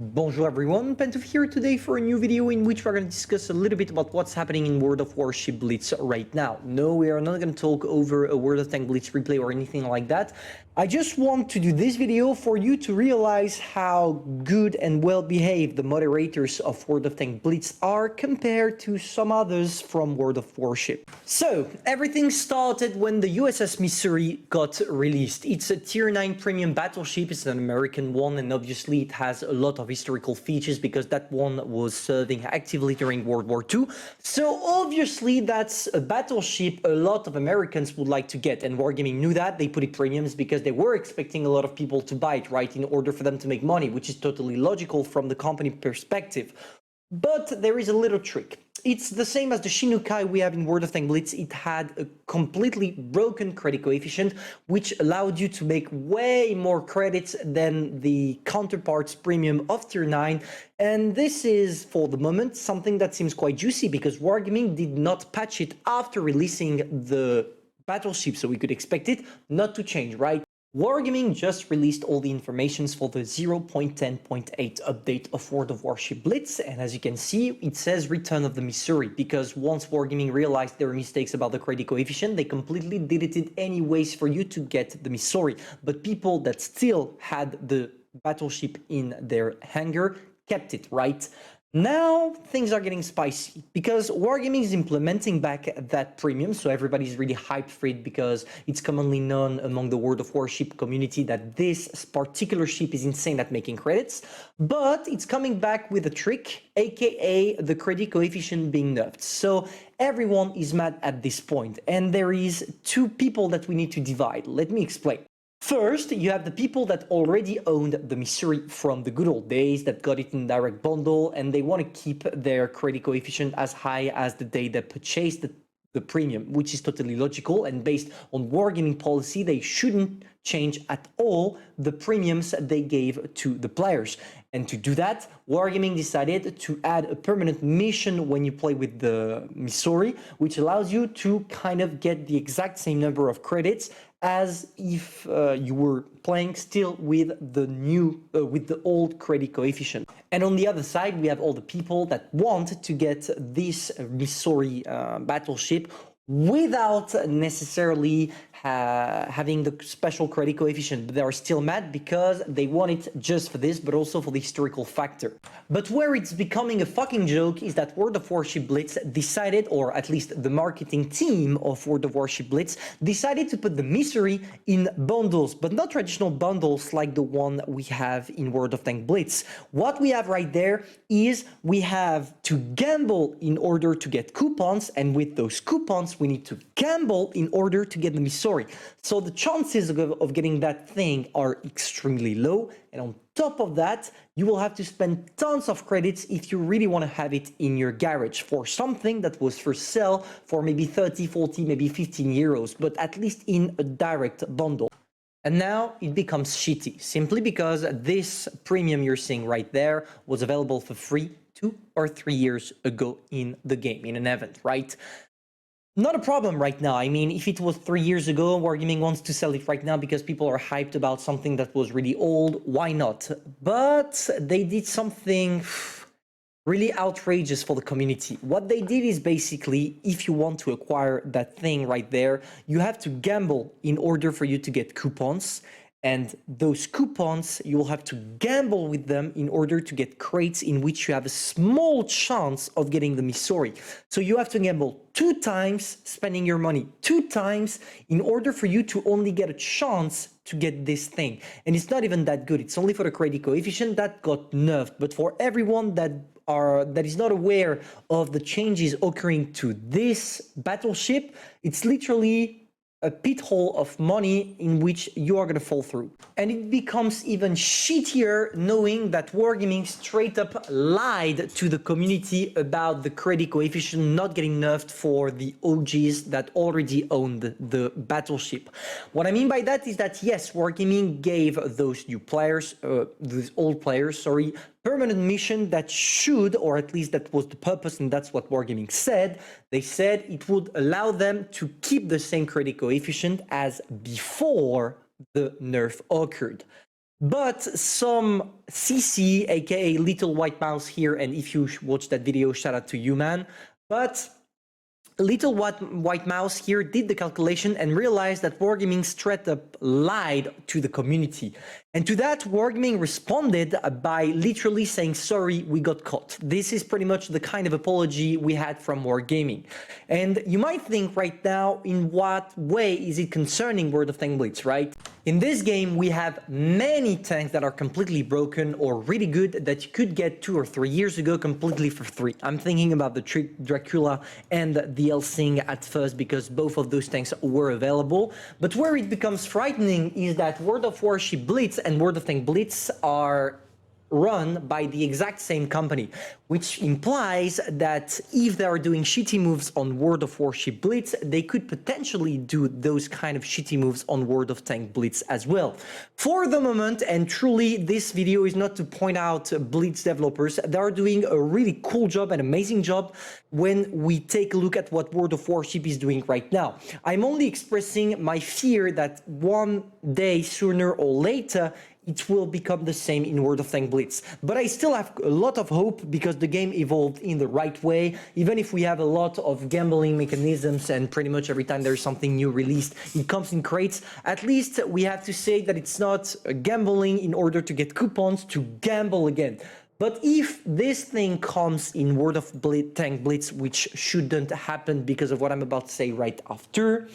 Bonjour everyone, Pantoufleee here today for a new video in which we're going to discuss a little bit about what's happening in World of Warship Blitz right now. No, we are not going to talk over a World of Tank Blitz replay or anything like that. I just want to do this video for you to realize how good and well behaved the moderators of World of Tank Blitz are compared to some others from World of Warship. So, everything started when the USS Missouri got released. It's a tier 9 premium battleship, it's an American one, and obviously it has a lot of historical features because that one was serving actively during World War II. So obviously that's a battleship a lot of Americans would like to get, and Wargaming knew that. They put it premiums because they were expecting a lot of people to buy it, right, in order for them to make money, which is totally logical from the company perspective. But there is a little trick. It's the same as the Shinukai we have in World of Tank Blitz. It had a completely broken credit coefficient, which allowed you to make way more credits than the counterparts premium of tier 9. And this is, for the moment, something that seems quite juicy because Wargaming did not patch it after releasing the battleship, so we could expect it not to change, right? Wargaming just released all the informations for the 0.10.8 update of World of Warship Blitz, and as you can see, it says Return of the Missouri, because once Wargaming realized their mistakes about the credit coefficient, they completely deleted any ways for you to get the Missouri. But people that still had the battleship in their hangar kept it, right? Now things are getting spicy because Wargaming is implementing back that premium, so everybody's really hyped for it because it's commonly known among the World of Warship community that this particular ship is insane at making credits, but it's coming back with a trick, aka the credit coefficient being nerfed. So everyone is mad at this point, and there is two people that we need to divide. Let me explain. First, you have the people that already owned the Missouri from the good old days, that got it in direct bundle, and they want to keep their credit coefficient as high as the day they purchased the premium, which is totally logical, and based on Wargaming policy, they shouldn't change at all the premiums they gave to the players. And to do that, Wargaming decided to add a permanent mission when you play with the Missouri, which allows you to kind of get the exact same number of credits as if you were playing still with the old credit coefficient. And on the other side, we have all the people that want to get this Missouri battleship without necessarily having the special credit coefficient, but they are still mad because they want it just for this, but also for the historical factor. But where it's becoming a fucking joke is that World of Warship Blitz decided, or at least the marketing team of World of Warship Blitz, decided to put the Missouri in bundles, but not traditional bundles like the one we have in World of Tank Blitz. What we have right there is we have to gamble in order to get coupons, and with those coupons, we need to gamble in order to get the Missouri. So the chances of getting that thing are extremely low, and on top of that, you will have to spend tons of credits if you really want to have it in your garage for something that was for sale for maybe 30, 40, maybe 15 euros, but at least in a direct bundle. And now it becomes shitty, simply because this premium you're seeing right there was available for free 2 or 3 years ago in the game, in an event, right? Not a problem right now. I mean, if it was 3 years ago, Wargaming wants to sell it right now because people are hyped about something that was really old, why not? But they did something really outrageous for the community. What they did is basically, if you want to acquire that thing right there, you have to gamble in order for you to get coupons. And those coupons, you will have to gamble with them in order to get crates in which you have a small chance of getting the Missouri. So you have to gamble 2 times, spending your money 2 times in order for you to only get a chance to get this thing. And it's not even that good. It's only for the credit coefficient that got nerfed. But for everyone that is not aware of the changes occurring to this battleship, it's literally a pit hole of money in which you are going to fall through. And it becomes even shittier knowing that Wargaming straight up lied to the community about the credit coefficient not getting nerfed for the OGs that already owned the battleship. What I mean by that is that yes, Wargaming gave those new players, those old players, sorry, permanent mission that should, or at least that was the purpose, and that's what Wargaming said. They said it would allow them to keep the same credit coefficient as before the nerf occurred. But some CC, aka Little White Mouse here, and if you watch that video, shout out to you, man. But Little White Mouse here did the calculation and realized that Wargaming straight up lied to the community. And to that, Wargaming responded by literally saying, sorry, we got caught. This is pretty much the kind of apology we had from Wargaming. And you might think right now, in what way is it concerning World of Tanks Blitz, right? In this game, we have many tanks that are completely broken or really good that you could get 2 or 3 years ago completely for free. I'm thinking about the Dracula and the Helsing at first because both of those tanks were available. But where it becomes frightening is that World of Warship Blitz and World of Tanks Blitz are run by the exact same company, which implies that if they are doing shitty moves on World of Warship Blitz, they could potentially do those kind of shitty moves on World of Tanks Blitz as well. For the moment, and truly this video is not to point out Blitz developers, they are doing a really cool job, an amazing job when we take a look at what World of Warship is doing right now. I'm only expressing my fear that one day, sooner or later, it will become the same in World of Tanks Blitz. But I still have a lot of hope because the game evolved in the right way. Even if we have a lot of gambling mechanisms and pretty much every time there's something new released, it comes in crates, at least we have to say that it's not gambling in order to get coupons to gamble again. But if this thing comes in World of Tanks Blitz, which shouldn't happen because of what I'm about to say right after,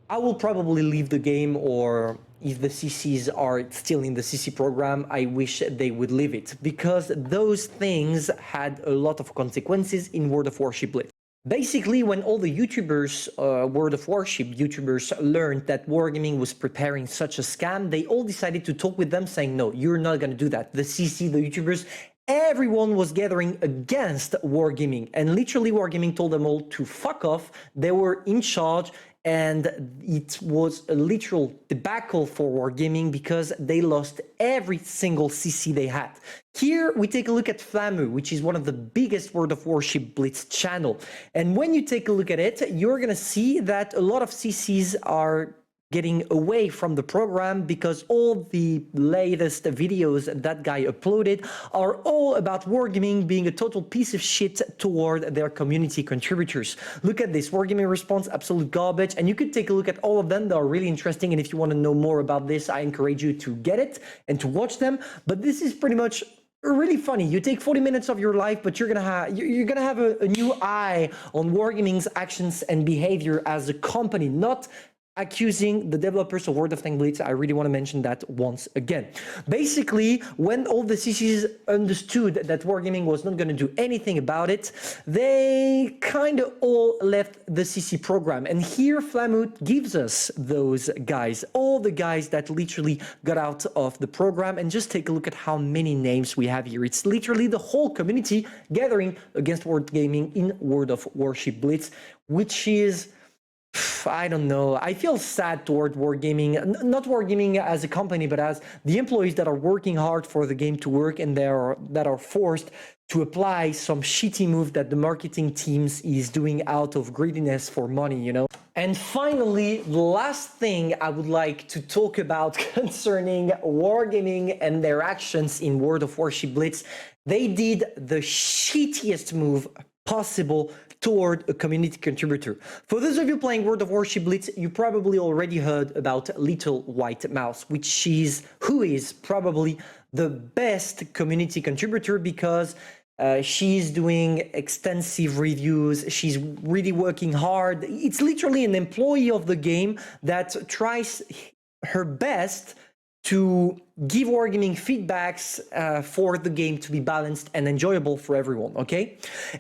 I will probably leave the game, or if the CCs are still in the CC program, I wish they would leave it, because those things had a lot of consequences in World of Warship Blitz. Basically, when all the YouTubers, World of Warship YouTubers, learned that Wargaming was preparing such a scam, they all decided to talk with them saying, no, you're not going to do that. The CC, the YouTubers, everyone was gathering against Wargaming, and literally Wargaming told them all to fuck off. They were in charge, and it was a literal debacle for Wargaming because they lost every single CC they had. Here we take a look at Flamu, which is one of the biggest World of Warship Blitz channel. And when you take a look at it, you're going to see that a lot of CCs are getting away from the program because all the latest videos that guy uploaded are all about Wargaming being a total piece of shit toward their community contributors. Look at this, Wargaming response, absolute garbage, and you could take a look at all of them. They are really interesting, and if you want to know more about this, I encourage you to get it and to watch them. But this is pretty much really funny. You take 40 minutes of your life, but you're gonna have a new eye on Wargaming's actions and behavior as a company, not accusing the developers of World of Tanks Blitz. I really want to mention that once again. Basically, when all the CCs understood that Wargaming was not going to do anything about it, they kind of all left the CC program. And here Flamut gives us those guys, all the guys that literally got out of the program. And just take a look at how many names we have here. It's literally the whole community gathering against Wargaming in World of Warship Blitz, which is, I don't know. I feel sad toward Wargaming, not Wargaming as a company, but as the employees that are working hard for the game to work and that are forced to apply some shitty move that the marketing teams is doing out of greediness for money, you know? And finally, the last thing I would like to talk about concerning Wargaming and their actions in World of Warship Blitz, they did the shittiest move possible toward a community contributor. For those of you playing World of Warship Blitz, you probably already heard about Little White Mouse, who is probably the best community contributor because she's doing extensive reviews. She's really working hard. It's literally an employee of the game that tries her best to give Wargaming feedbacks for the game to be balanced and enjoyable for everyone, okay?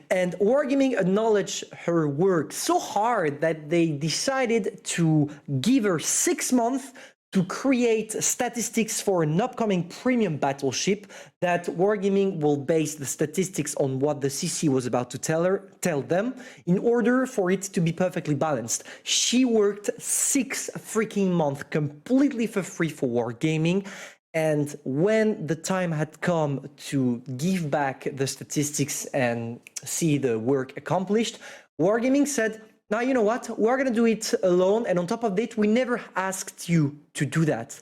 And Wargaming acknowledged her work so hard that they decided to give her 6 months to create statistics for an upcoming premium battleship that Wargaming will base the statistics on what the CC was about to tell them in order for it to be perfectly balanced. She worked 6 freaking months completely for free for Wargaming. And when the time had come to give back the statistics and see the work accomplished, Wargaming said, now, you know what? We're going to do it alone. And on top of that, we never asked you to do that.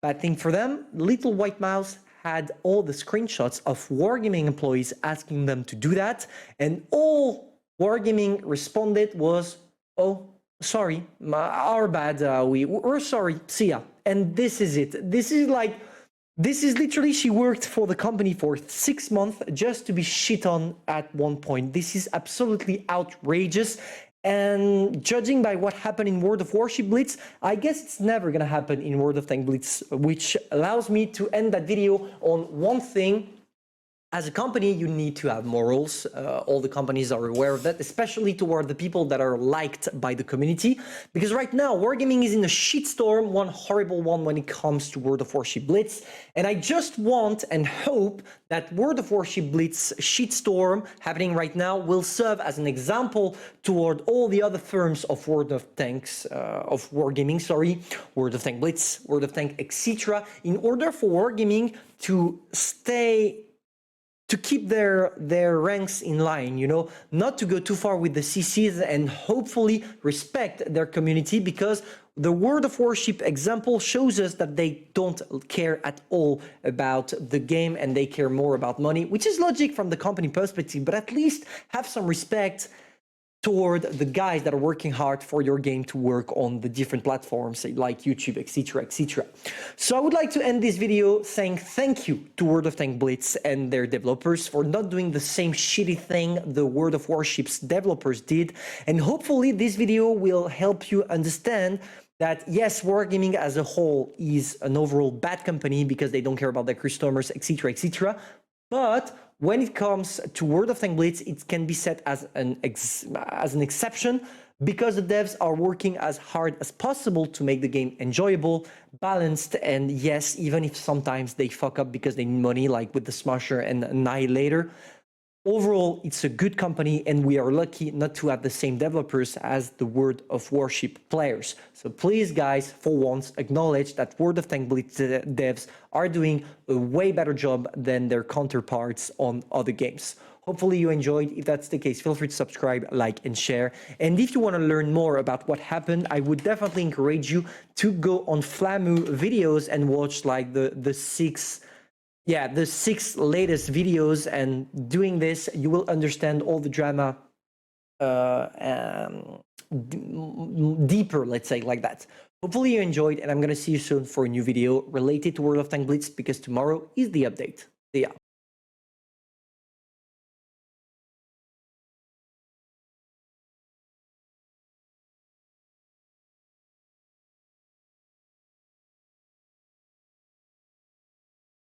Bad thing for them, Little White Mouse had all the screenshots of Wargaming employees asking them to do that, and all Wargaming responded was, "Oh, sorry, our bad, we're sorry, see ya." And this is it. This is literally, she worked for the company for 6 months just to be shit on at one point. This is absolutely outrageous. And judging by what happened in World of Warship Blitz, I guess it's never gonna happen in World of Tank Blitz, which allows me to end that video on one thing. As a company, you need to have morals. All the companies are aware of that, especially toward the people that are liked by the community. Because right now, Wargaming is in a shitstorm, one horrible one when it comes to World of Warship Blitz. And I just want and hope that World of Warship Blitz shitstorm happening right now will serve as an example toward all the other firms of World of Tanks, of Wargaming, sorry, World of Tank Blitz, World of Tank, etc. In order for Wargaming to keep their ranks in line, you know, not to go too far with the CCs, and hopefully respect their community, because the World of Warship example shows us that they don't care at all about the game and they care more about money, which is logic from the company perspective, but at least have some respect toward the guys that are working hard for your game to work on the different platforms like YouTube, etc., etc. So I would like to end this video saying thank you to World of Tank Blitz and their developers for not doing the same shitty thing the World of Warships developers did. And hopefully this video will help you understand that yes, Wargaming as a whole is an overall bad company because they don't care about their customers, etc., etc. But when it comes to World of Tank Blitz, it can be set as an exception because the devs are working as hard as possible to make the game enjoyable, balanced, and yes, even if sometimes they fuck up because they need money, like with the Smasher and Annihilator. Overall, it's a good company, and we are lucky not to have the same developers as the World of Warship players. So please, guys, for once, acknowledge that World of Tank Blitz devs are doing a way better job than their counterparts on other games. Hopefully you enjoyed. If that's the case, feel free to subscribe, like, and share. And if you want to learn more about what happened, I would definitely encourage you to go on Flamu videos and watch like the six latest videos, and doing this, you will understand all the drama deeper, let's say like that. Hopefully you enjoyed, and I'm going to see you soon for a new video related to World of Tank Blitz, because tomorrow is the update.